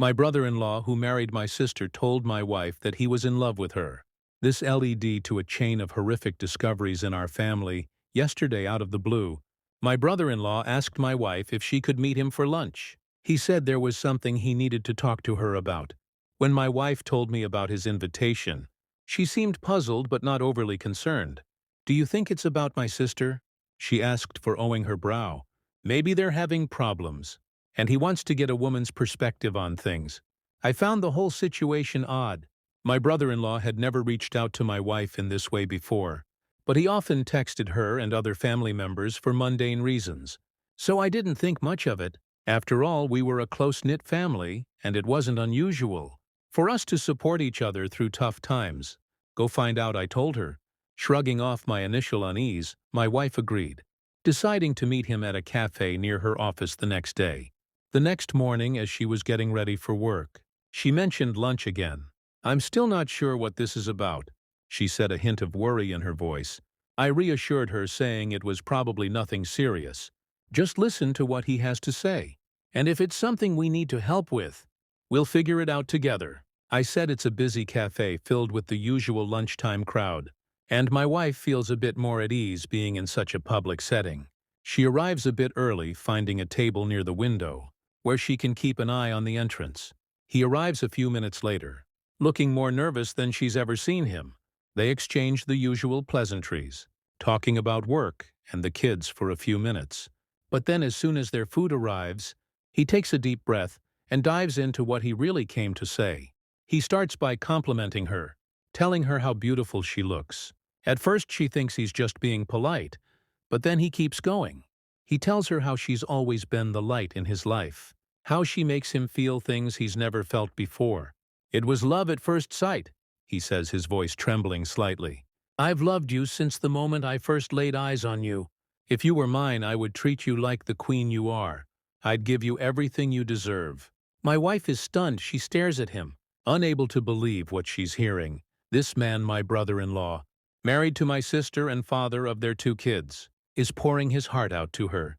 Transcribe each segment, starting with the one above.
My brother-in-law who married my sister told my wife that he was in love with her. This led to a chain of horrific discoveries in our family. Yesterday, out of the blue, my brother-in-law asked my wife if she could meet him for lunch. He said there was something he needed to talk to her about. When my wife told me about his invitation, she seemed puzzled but not overly concerned. "Do you think it's about my sister?" she asked, furrowing her brow. "Maybe they're having problems, and he wants to get a woman's perspective on things." I found the whole situation odd. My brother-in-law had never reached out to my wife in this way before, but he often texted her and other family members for mundane reasons. So I didn't think much of it. After all, we were a close-knit family, and it wasn't unusual for us to support each other through tough times. "Go find out," I told her. Shrugging off my initial unease, my wife agreed, deciding to meet him at a cafe near her office the next day. The next morning, as she was getting ready for work, she mentioned lunch again. "I'm still not sure what this is about," she said, a hint of worry in her voice. I reassured her, saying it was probably nothing serious. "Just listen to what he has to say. And if it's something we need to help with, we'll figure it out together." I said it's a busy cafe filled with the usual lunchtime crowd, and my wife feels a bit more at ease being in such a public setting. She arrives a bit early, finding a table near the window, where she can keep an eye on the entrance. He arrives a few minutes later, looking more nervous than she's ever seen him. They exchange the usual pleasantries, talking about work and the kids for a few minutes. But then as soon as their food arrives, he takes a deep breath and dives into what he really came to say. He starts by complimenting her, telling her how beautiful she looks. At first she thinks he's just being polite, but then he keeps going. He tells her how she's always been the light in his life, how she makes him feel things he's never felt before. "It was love at first sight," he says, his voice trembling slightly. "I've loved you since the moment I first laid eyes on you. If you were mine, I would treat you like the queen you are. I'd give you everything you deserve." My wife is stunned. She stares at him, unable to believe what she's hearing. This man, my brother-in-law, married to my sister and father of their 2 kids, is pouring his heart out to her.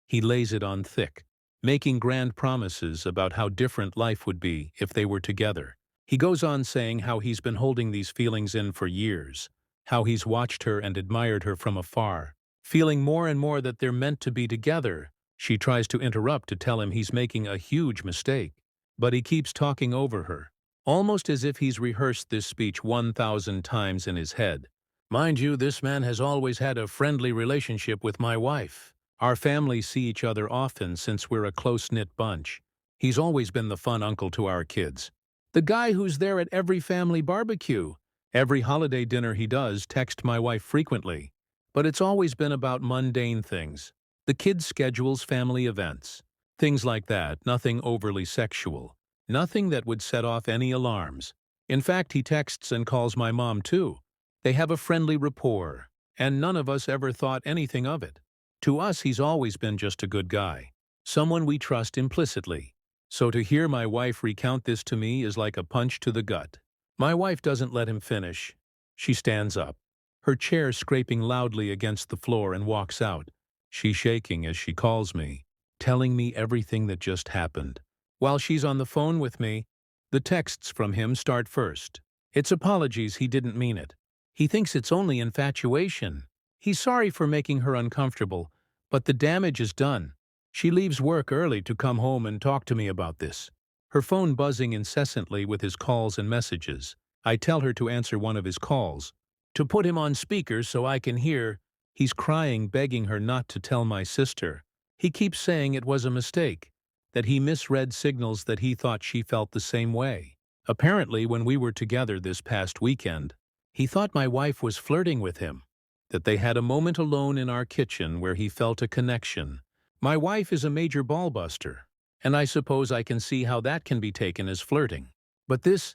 He lays it on thick, making grand promises about how different life would be if they were together. He goes on saying how he's been holding these feelings in for years, how he's watched her and admired her from afar, feeling more and more that they're meant to be together. She tries to interrupt to tell him he's making a huge mistake, but he keeps talking over her, almost as if he's rehearsed this speech 1,000 times in his head. "Mind you, this man has always had a friendly relationship with my wife. Our families see each other often since we're a close-knit bunch. He's always been the fun uncle to our kids. The guy who's there at every family barbecue. Every holiday dinner he does, text my wife frequently. But it's always been about mundane things. The kids' schedules, family events. Things like that, nothing overly sexual. Nothing that would set off any alarms. In fact, he texts and calls my mom too. They have a friendly rapport, and none of us ever thought anything of it. To us, he's always been just a good guy, someone we trust implicitly. So to hear my wife recount this to me is like a punch to the gut." My wife doesn't let him finish. She stands up, her chair scraping loudly against the floor, and walks out. She's shaking as she calls me, telling me everything that just happened. While she's on the phone with me, the texts from him start first. It's apologies, he didn't mean it. He thinks it's only infatuation. He's sorry for making her uncomfortable, but the damage is done. She leaves work early to come home and talk to me about this, her phone buzzing incessantly with his calls and messages. I tell her to answer one of his calls, to put him on speaker so I can hear. He's crying, begging her not to tell my sister. He keeps saying it was a mistake, that he misread signals, that he thought she felt the same way. Apparently, when we were together this past weekend, he thought my wife was flirting with him, that they had a moment alone in our kitchen where he felt a connection. My wife is a major ballbuster, and I suppose I can see how that can be taken as flirting. But this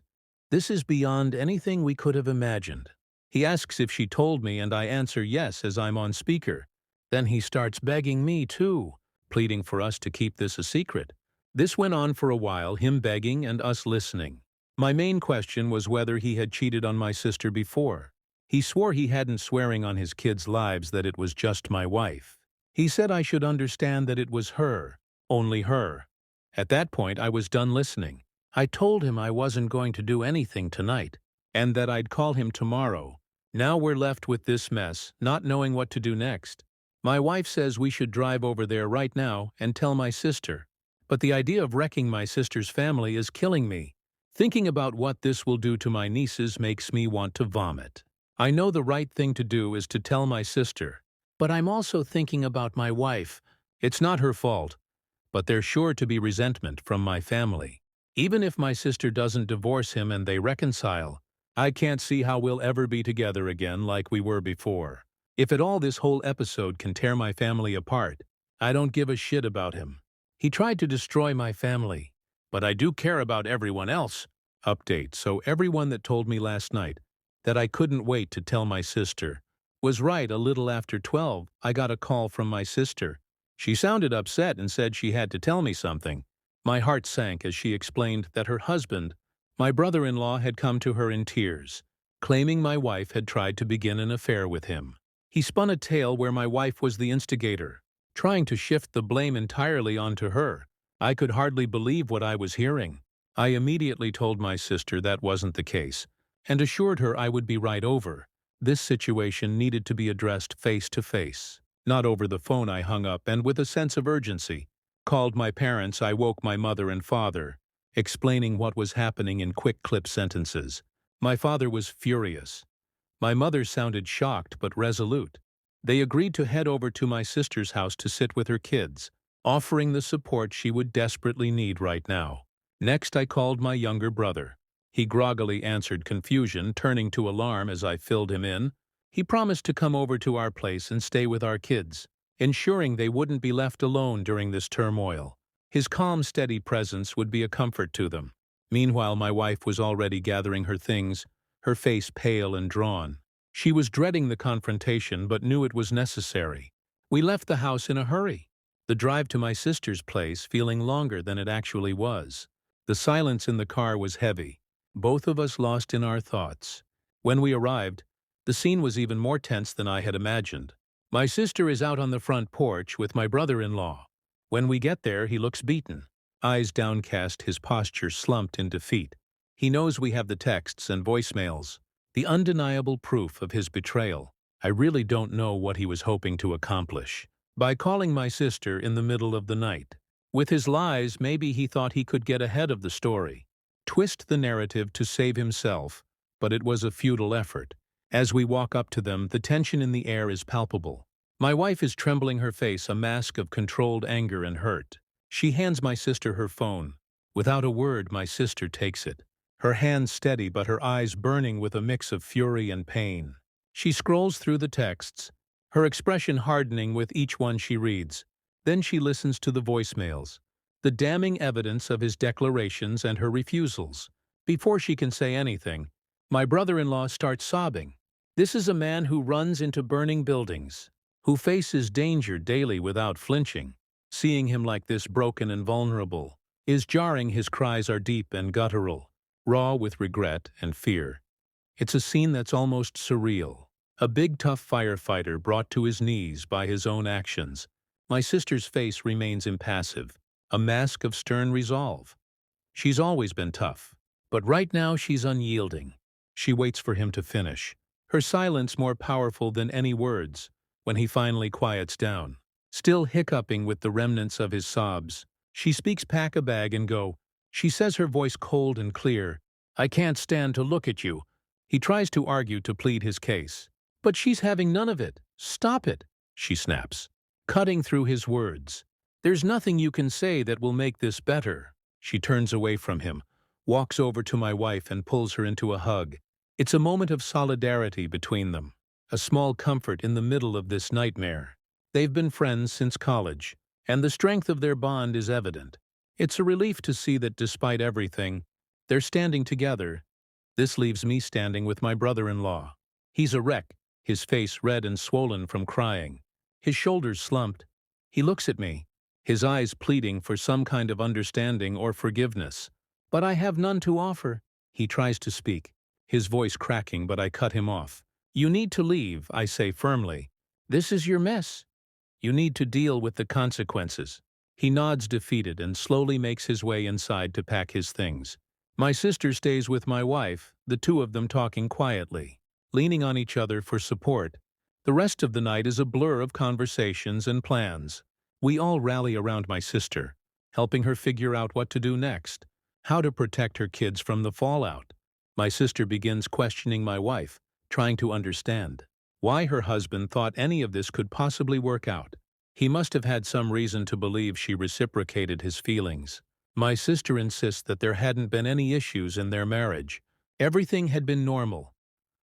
is beyond anything we could have imagined. He asks if she told me, and I answer yes as I'm on speaker. Then he starts begging me too, pleading for us to keep this a secret. This went on for a while, him begging and us listening. My main question was whether he had cheated on my sister before. He swore he hadn't, swearing on his kids' lives that it was just my wife. He said I should understand that it was her, only her, At that point, I was done listening. I told him I wasn't going to do anything tonight, and that I'd call him tomorrow. Now we're left with this mess, not knowing what to do next. My wife says we should drive over there right now and tell my sister. But the idea of wrecking my sister's family is killing me. Thinking about what this will do to my nieces makes me want to vomit. I know the right thing to do is to tell my sister, but I'm also thinking about my wife. It's not her fault, but there's sure to be resentment from my family. Even if my sister doesn't divorce him and they reconcile, I can't see how we'll ever be together again like we were before. If at all this whole episode can tear my family apart, I don't give a shit about him. He tried to destroy my family, but I do care about everyone else. Update: so everyone that told me last night that I couldn't wait to tell my sister was right. A little after 12, I got a call from my sister. She sounded upset and said she had to tell me something. My heart sank as she explained that her husband, my brother-in-law, had come to her in tears, claiming my wife had tried to begin an affair with him. He spun a tale where my wife was the instigator, trying to shift the blame entirely onto her. I could hardly believe what I was hearing. I immediately told my sister that wasn't the case, and assured her I would be right over. This situation needed to be addressed face to face, not over the phone. I hung up and, with a sense of urgency, called my parents. I woke my mother and father, explaining what was happening in quick clip sentences. My father was furious. My mother sounded shocked but resolute. They agreed to head over to my sister's house to sit with her kids, offering the support she would desperately need right now. Next, I called my younger brother. He groggily answered, confusion turning to alarm as I filled him in. He promised to come over to our place and stay with our kids, ensuring they wouldn't be left alone during this turmoil. His calm, steady presence would be a comfort to them. Meanwhile, my wife was already gathering her things, her face pale and drawn. She was dreading the confrontation but knew it was necessary. We left the house in a hurry, the drive to my sister's place feeling longer than it actually was. The silence in the car was heavy, both of us lost in our thoughts. When we arrived, the scene was even more tense than I had imagined. My sister is out on the front porch with my brother-in-law. When we get there, he looks beaten, eyes downcast, his posture slumped in defeat. He knows we have the texts and voicemails, the undeniable proof of his betrayal. I really don't know what he was hoping to accomplish by calling my sister in the middle of the night. With his lies, maybe he thought he could get ahead of the story, twist the narrative to save himself, but it was a futile effort. As we walk up to them, the tension in the air is palpable. My wife is trembling, her face a mask of controlled anger and hurt. She hands my sister her phone. Without a word, my sister takes it, her hands steady but her eyes burning with a mix of fury and pain. She scrolls through the texts, her expression hardening with each one she reads. Then she listens to the voicemails, the damning evidence of his declarations and her refusals. Before she can say anything, my brother-in-law starts sobbing. This is a man who runs into burning buildings, who faces danger daily without flinching. Seeing him like this, broken and vulnerable, is jarring. His cries are deep and guttural, raw with regret and fear. It's a scene that's almost surreal. A big, tough firefighter brought to his knees by his own actions. My sister's face remains impassive, a mask of stern resolve. She's always been tough, but right now she's unyielding. She waits for him to finish, her silence more powerful than any words. When he finally quiets down, still hiccuping with the remnants of his sobs, she speaks, "Pack a bag and go." She says, her voice cold and clear, "I can't stand to look at you." He tries to argue, to plead his case, but she's having none of it. "Stop it," she snaps, cutting through his words. "There's nothing you can say that will make this better." She turns away from him, walks over to my wife and pulls her into a hug. It's a moment of solidarity between them, a small comfort in the middle of this nightmare. They've been friends since college, and the strength of their bond is evident. It's a relief to see that despite everything, they're standing together. This leaves me standing with my brother-in-law. He's a wreck, his face red and swollen from crying, his shoulders slumped. He looks at me, his eyes pleading for some kind of understanding or forgiveness. But I have none to offer. He tries to speak, his voice cracking, but I cut him off. "You need to leave," I say firmly. "This is your mess. You need to deal with the consequences." He nods defeated and slowly makes his way inside to pack his things. My sister stays with my wife, the two of them talking quietly, leaning on each other for support. The rest of the night is a blur of conversations and plans. We all rally around my sister, helping her figure out what to do next, how to protect her kids from the fallout. My sister begins questioning my wife, trying to understand why her husband thought any of this could possibly work out. He must have had some reason to believe she reciprocated his feelings. My sister insists that there hadn't been any issues in their marriage. Everything had been normal.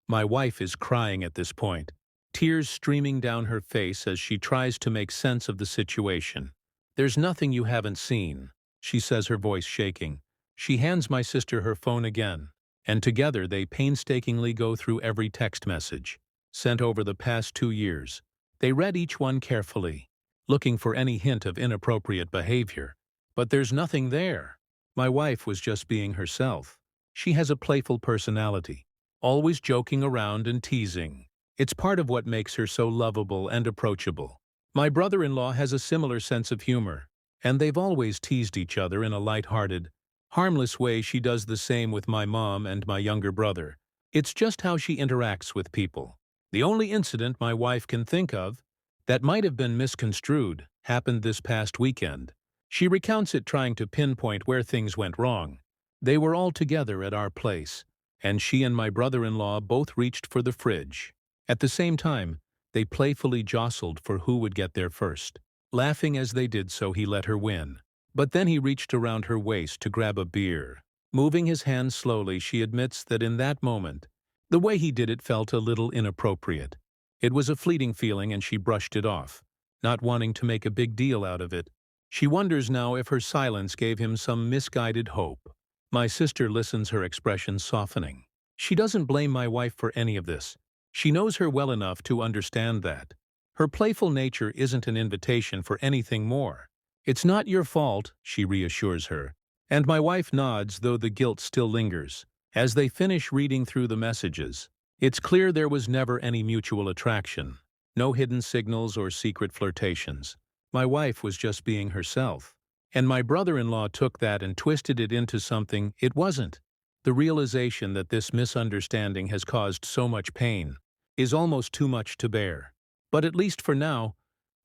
My wife is crying at this point, tears streaming down her face as she tries to make sense of the situation. "There's nothing you haven't seen," she says, her voice shaking. She hands my sister her phone again, and together they painstakingly go through every text message sent over the past 2 years. They read each one carefully, looking for any hint of inappropriate behavior. But there's nothing there. My wife was just being herself. She has a playful personality, always joking around and teasing. It's part of what makes her so lovable and approachable. My brother-in-law has a similar sense of humor, and they've always teased each other in a light-hearted, harmless way. She does the same with my mom and my younger brother. It's just how she interacts with people. The only incident my wife can think of that might have been misconstrued happened this past weekend. She recounts it, trying to pinpoint where things went wrong. They were all together at our place, and she and my brother-in-law both reached for the fridge. At the same time, they playfully jostled for who would get there first. Laughing as they did so, he let her win. But then he reached around her waist to grab a beer. Moving his hand slowly, she admits that in that moment, the way he did it felt a little inappropriate. It was a fleeting feeling and she brushed it off, not wanting to make a big deal out of it. She wonders now if her silence gave him some misguided hope. My sister listens, her expression softening. She doesn't blame my wife for any of this. She knows her well enough to understand that her playful nature isn't an invitation for anything more. "It's not your fault," she reassures her. And my wife nods, though the guilt still lingers. As they finish reading through the messages, it's clear there was never any mutual attraction. No hidden signals or secret flirtations. My wife was just being herself. And my brother-in-law took that and twisted it into something it wasn't. The realization that this misunderstanding has caused so much pain is almost too much to bear. But at least for now,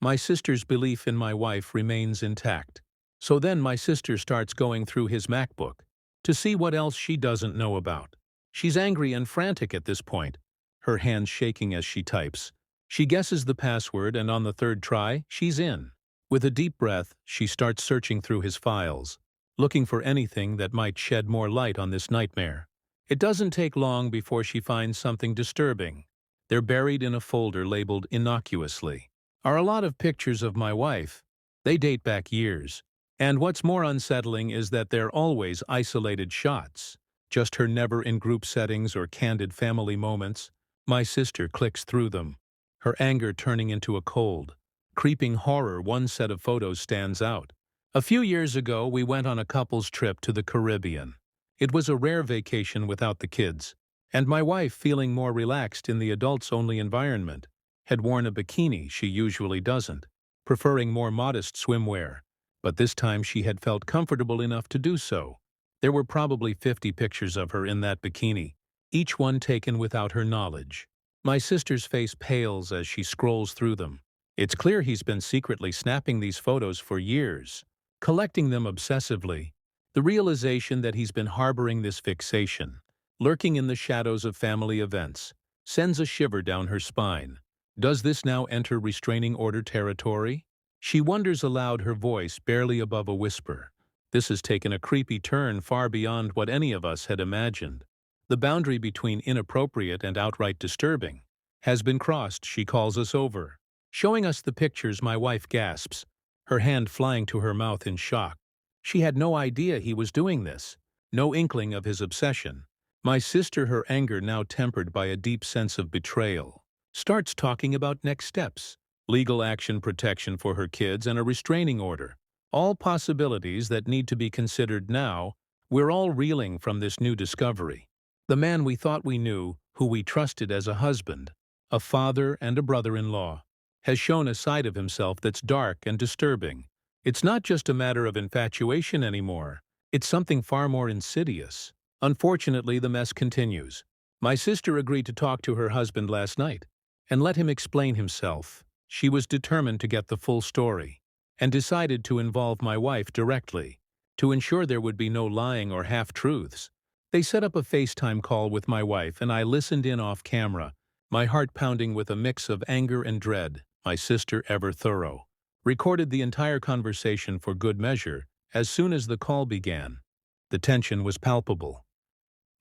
my sister's belief in my wife remains intact. So then my sister starts going through his MacBook to see what else she doesn't know about. She's angry and frantic at this point, her hands shaking as she types. She guesses the password, and on the third try, she's in. With a deep breath, she starts searching through his files, looking for anything that might shed more light on this nightmare. It doesn't take long before she finds something disturbing. They're buried in a folder labeled innocuously. Are a lot of pictures of my wife. They date back years. And what's more unsettling is that they're always isolated shots, just her never in group settings or candid family moments. My sister clicks through them, her anger turning into a cold, creeping horror. One set of photos stands out. A few years ago, we went on a couple's trip to the Caribbean. It was a rare vacation without the kids, and my wife, feeling more relaxed in the adults-only environment, had worn a bikini she usually doesn't, preferring more modest swimwear. But this time she had felt comfortable enough to do so. There were probably 50 pictures of her in that bikini, each one taken without her knowledge. My sister's face pales as she scrolls through them. It's clear he's been secretly snapping these photos for years, collecting them obsessively. The realization that he's been harboring this fixation, lurking in the shadows of family events, sends a shiver down her spine. Does this now enter restraining order territory? She wonders aloud, her voice barely above a whisper. This has taken a creepy turn far beyond what any of us had imagined. The boundary between inappropriate and outright disturbing has been crossed. She calls us over, showing us the pictures. My wife gasps, her hand flying to her mouth in shock. She had no idea he was doing this, no inkling of his obsession. My sister, her anger now tempered by a deep sense of betrayal, starts talking about next steps. Legal action, protection for her kids, and a restraining order. All possibilities that need to be considered now. We're all reeling from this new discovery. The man we thought we knew, who we trusted as a husband, a father, and a brother-in-law, has shown a side of himself that's dark and disturbing. It's not just a matter of infatuation anymore. It's something far more insidious. Unfortunately, the mess continues. My sister agreed to talk to her husband last night and let him explain himself. She was determined to get the full story and decided to involve my wife directly to ensure there would be no lying or half-truths. They set up a FaceTime call with my wife and I listened in off camera, my heart pounding with a mix of anger and dread. My sister, ever thorough, recorded the entire conversation for good measure as soon as the call began. The tension was palpable.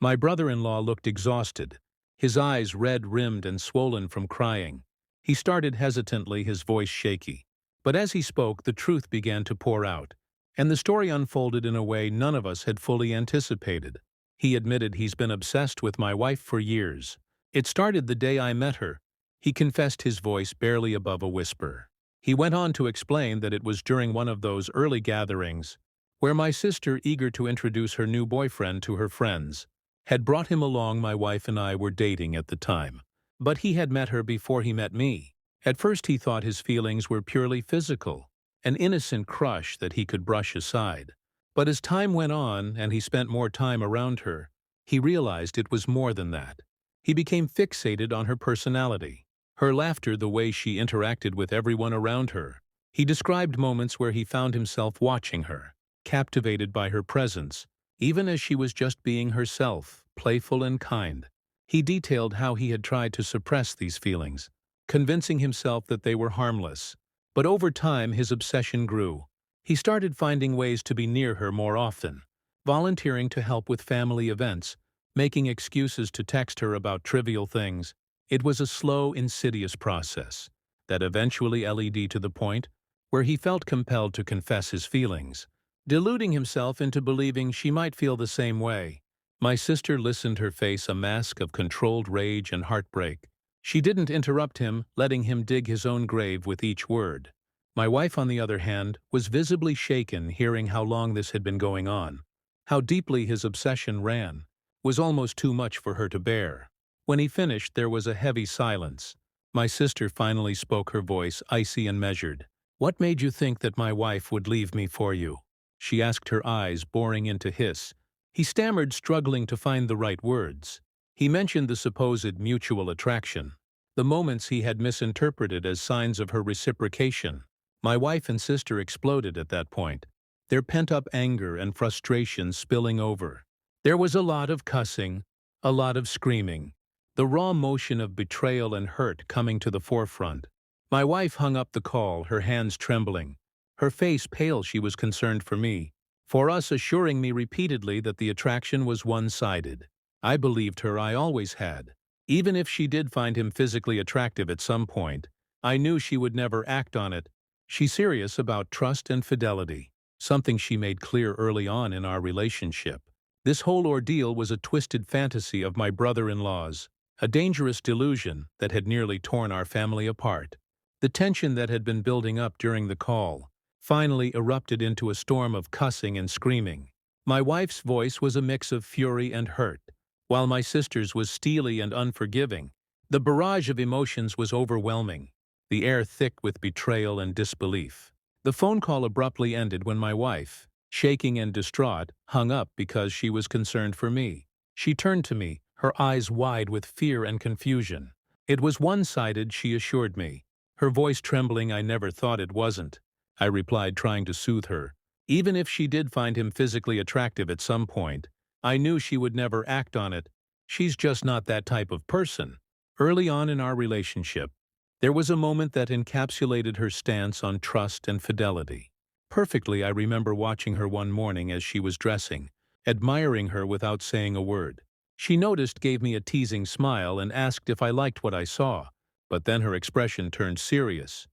My brother-in-law looked exhausted, his eyes red-rimmed and swollen from crying. He started hesitantly, his voice shaky. But as he spoke, the truth began to pour out, and the story unfolded in a way none of us had fully anticipated. He admitted he's been obsessed with my wife for years. It started the day I met her. He confessed, his voice barely above a whisper. He went on to explain that it was during one of those early gatherings where my sister, eager to introduce her new boyfriend to her friends, had brought him along. My wife and I were dating at the time, but he had met her before he met me. At first he thought his feelings were purely physical, an innocent crush that he could brush aside. But as time went on and he spent more time around her, he realized it was more than that. He became fixated on her personality, her laughter, the way she interacted with everyone around her. He described moments where he found himself watching her, captivated by her presence, even as she was just being herself, playful and kind. He detailed how he had tried to suppress these feelings, convincing himself that they were harmless. But over time, his obsession grew. He started finding ways to be near her more often, volunteering to help with family events, making excuses to text her about trivial things. It was a slow, insidious process that eventually led to the point where he felt compelled to confess his feelings, deluding himself into believing she might feel the same way. My sister listened, her face a mask of controlled rage and heartbreak. She didn't interrupt him, letting him dig his own grave with each word. My wife, on the other hand, was visibly shaken hearing how long this had been going on, how deeply his obsession ran. Was almost too much for her to bear. When he finished, there was a heavy silence. My sister finally spoke, her voice icy and measured. "What made you think that my wife would leave me for you?" she asked, her eyes boring into his. He stammered, struggling to find the right words. He mentioned the supposed mutual attraction, the moments he had misinterpreted as signs of her reciprocation. My wife and sister exploded at that point, their pent-up anger and frustration spilling over. There was a lot of cussing, a lot of screaming, the raw emotion of betrayal and hurt coming to the forefront. My wife hung up the call, her hands trembling, her face pale. She was concerned for me, for us, assuring me repeatedly that the attraction was one-sided. I believed her, I always had. Even if she did find him physically attractive at some point, I knew she would never act on it. She's serious about trust and fidelity, something she made clear early on in our relationship. This whole ordeal was a twisted fantasy of my brother-in-law's, a dangerous delusion that had nearly torn our family apart. The tension that had been building up during the call finally erupted into a storm of cussing and screaming. My wife's voice was a mix of fury and hurt, while my sister's was steely and unforgiving. The barrage of emotions was overwhelming, the air thick with betrayal and disbelief. The phone call abruptly ended when my wife, shaking and distraught, hung up because she was concerned for me. She turned to me, her eyes wide with fear and confusion. It was one-sided, she assured me, her voice trembling. "I never thought it wasn't," I replied, trying to soothe her. "Even if she did find him physically attractive at some point, I knew she would never act on it. She's just not that type of person." Early on in our relationship, there was a moment that encapsulated her stance on trust and fidelity. Perfectly, I remember watching her one morning as she was dressing, admiring her without saying a word. She noticed, gave me a teasing smile, and asked if I liked what I saw, but then her expression turned serious,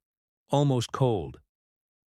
almost cold.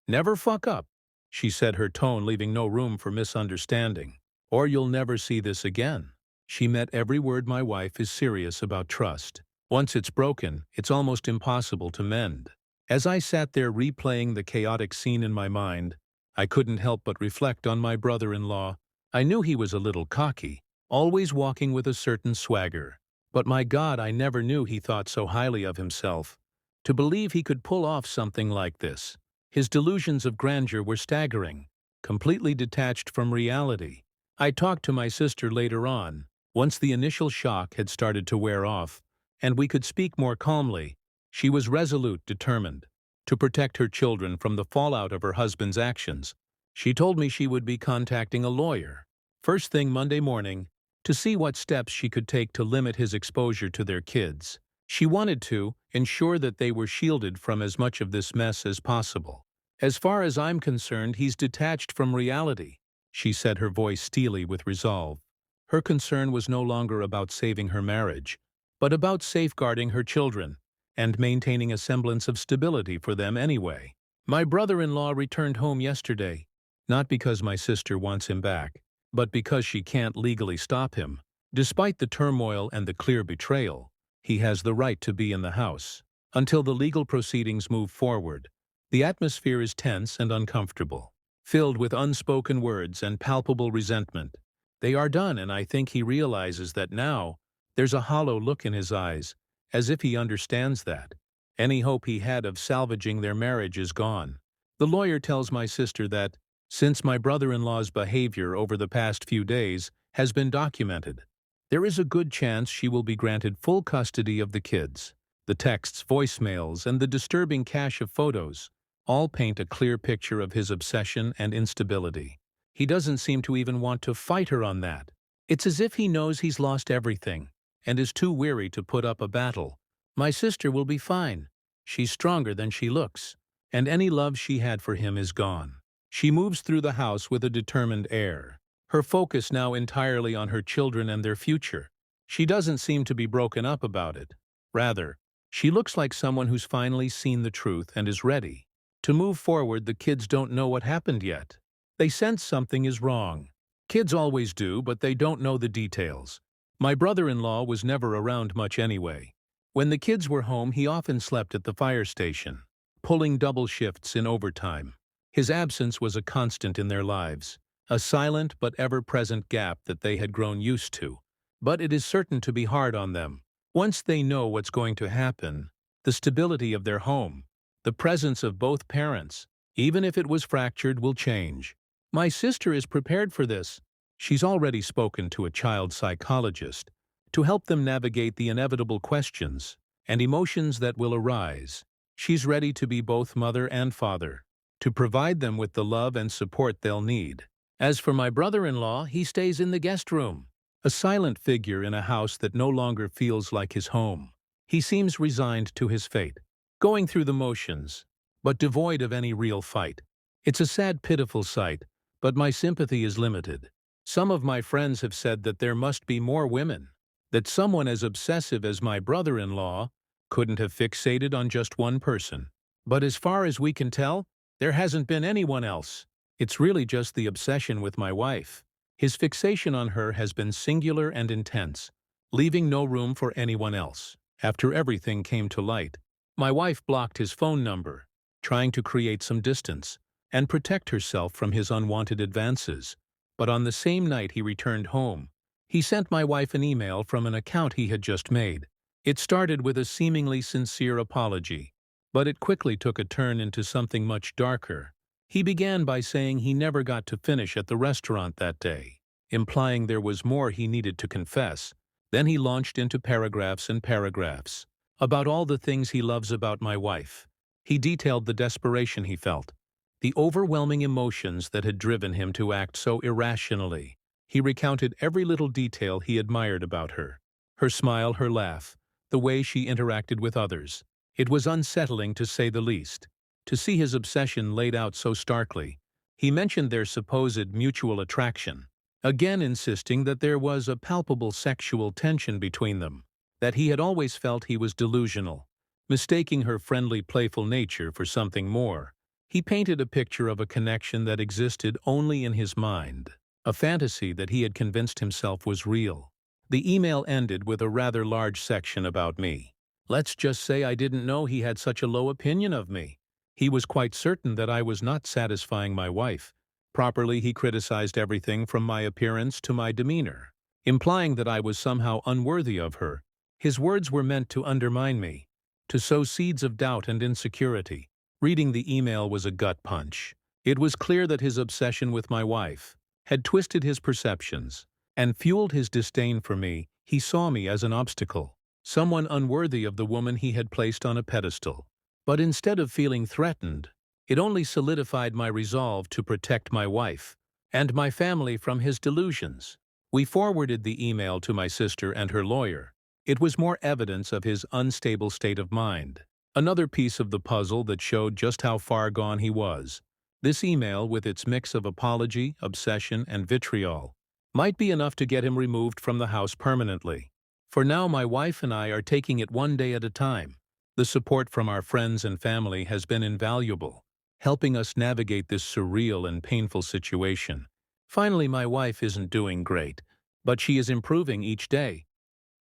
"Never fuck up," she said, her tone leaving no room for misunderstanding. "Or you'll never see this again." She meant every word. My wife is serious about trust. Once it's broken, it's almost impossible to mend. As I sat there replaying the chaotic scene in my mind, I couldn't help but reflect on my brother-in-law. I knew he was a little cocky, always walking with a certain swagger. But my God, I never knew he thought so highly of himself. To believe he could pull off something like this. His delusions of grandeur were staggering, completely detached from reality. I talked to my sister later on, once the initial shock had started to wear off, and we could speak more calmly. She was resolute, determined to protect her children from the fallout of her husband's actions. She told me she would be contacting a lawyer first thing Monday morning to see what steps she could take to limit his exposure to their kids. She wanted to ensure that they were shielded from as much of this mess as possible. As far as I'm concerned, he's detached from reality, she said, her voice steely with resolve. Her concern was no longer about saving her marriage, but about safeguarding her children and maintaining a semblance of stability for them anyway. My brother-in-law returned home yesterday, not because my sister wants him back, but because she can't legally stop him. Despite the turmoil and the clear betrayal, he has the right to be in the house. Until the legal proceedings move forward, the atmosphere is tense and uncomfortable, filled with unspoken words and palpable resentment. They are done, and I think he realizes that now. There's a hollow look in his eyes, as if he understands that any hope he had of salvaging their marriage is gone. The lawyer tells my sister that, since my brother-in-law's behavior over the past few days has been documented, there is a good chance she will be granted full custody of the kids. The texts, voicemails, and the disturbing cache of photos all paint a clear picture of his obsession and instability. He doesn't seem to even want to fight her on that. It's as if he knows he's lost everything and is too weary to put up a battle. My sister will be fine. She's stronger than she looks, and any love she had for him is gone. She moves through the house with a determined air, her focus now entirely on her children and their future. She doesn't seem to be broken up about it. Rather, she looks like someone who's finally seen the truth and is ready to move forward. The kids don't know what happened yet. They sense something is wrong. Kids always do, but they don't know the details. My brother-in-law was never around much anyway. When the kids were home, he often slept at the fire station, pulling double shifts in overtime. His absence was a constant in their lives, a silent but ever-present gap that they had grown used to. But it is certain to be hard on them. Once they know what's going to happen, the stability of their home, the presence of both parents, even if it was fractured, will change. My sister is prepared for this. She's already spoken to a child psychologist to help them navigate the inevitable questions and emotions that will arise. She's ready to be both mother and father, to provide them with the love and support they'll need. As for my brother-in-law, he stays in the guest room, a silent figure in a house that no longer feels like his home. He seems resigned to his fate, going through the motions, but devoid of any real fight. It's a sad, pitiful sight, but my sympathy is limited. Some of my friends have said that there must be more women, that someone as obsessive as my brother-in-law couldn't have fixated on just one person. But as far as we can tell, there hasn't been anyone else. It's really just the obsession with my wife. His fixation on her has been singular and intense, leaving no room for anyone else. After everything came to light, my wife blocked his phone number, trying to create some distance and protect herself from his unwanted advances. But on the same night he returned home, he sent my wife an email from an account he had just made. It started with a seemingly sincere apology, but it quickly took a turn into something much darker. He began by saying he never got to finish at the restaurant that day, implying there was more he needed to confess. Then he launched into paragraphs and paragraphs about all the things he loves about my wife. He detailed the desperation he felt, the overwhelming emotions that had driven him to act so irrationally. He recounted every little detail he admired about her, her smile, her laugh, the way she interacted with others. It was unsettling, to say the least, to see his obsession laid out so starkly. He mentioned their supposed mutual attraction, again insisting that there was a palpable sexual tension between them, that he had always felt he was delusional, mistaking her friendly, playful nature for something more. He painted a picture of a connection that existed only in his mind, a fantasy that he had convinced himself was real. The email ended with a rather large section about me. Let's just say I didn't know he had such a low opinion of me. He was quite certain that I was not satisfying my wife. Properly, he criticized everything from my appearance to my demeanor, implying that I was somehow unworthy of her. His words were meant to undermine me, to sow seeds of doubt and insecurity. Reading the email was a gut punch. It was clear that his obsession with my wife had twisted his perceptions and fueled his disdain for me. He saw me as an obstacle, someone unworthy of the woman he had placed on a pedestal. But instead of feeling threatened, it only solidified my resolve to protect my wife and my family from his delusions. We forwarded the email to my sister and her lawyer. It was more evidence of his unstable state of mind. Another piece of the puzzle that showed just how far gone he was. This email, with its mix of apology, obsession, and vitriol, might be enough to get him removed from the house permanently. For now, my wife and I are taking it one day at a time. The support from our friends and family has been invaluable, helping us navigate this surreal and painful situation. Finally, my wife isn't doing great, but she is improving each day.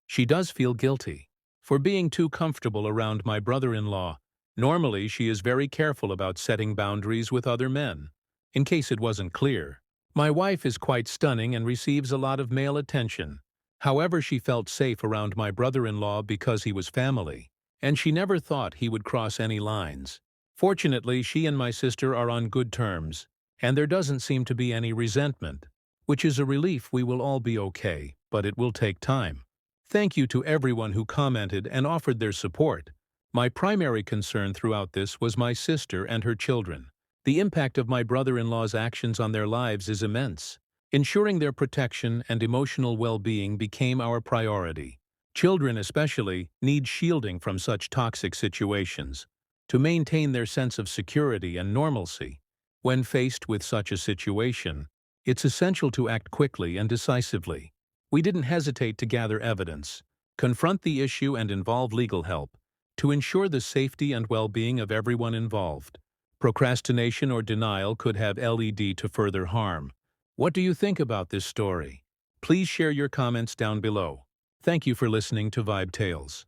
She does feel guilty for being too comfortable around my brother-in-law. Normally, she is very careful about setting boundaries with other men. In case it wasn't clear, my wife is quite stunning and receives a lot of male attention. However, she felt safe around my brother-in-law because he was family, and she never thought he would cross any lines. Fortunately, she and my sister are on good terms, and there doesn't seem to be any resentment, which is a relief. We will all be okay, but it will take time. Thank you to everyone who commented and offered their support. My primary concern throughout this was my sister and her children. The impact of my brother-in-law's actions on their lives is immense. Ensuring their protection and emotional well-being became our priority. Children especially need shielding from such toxic situations to maintain their sense of security and normalcy. When faced with such a situation, it's essential to act quickly and decisively. We didn't hesitate to gather evidence, confront the issue, and involve legal help to ensure the safety and well-being of everyone involved. Procrastination or denial could have led to further harm. What do you think about this story? Please share your comments down below. Thank you for listening to Vibe Tales.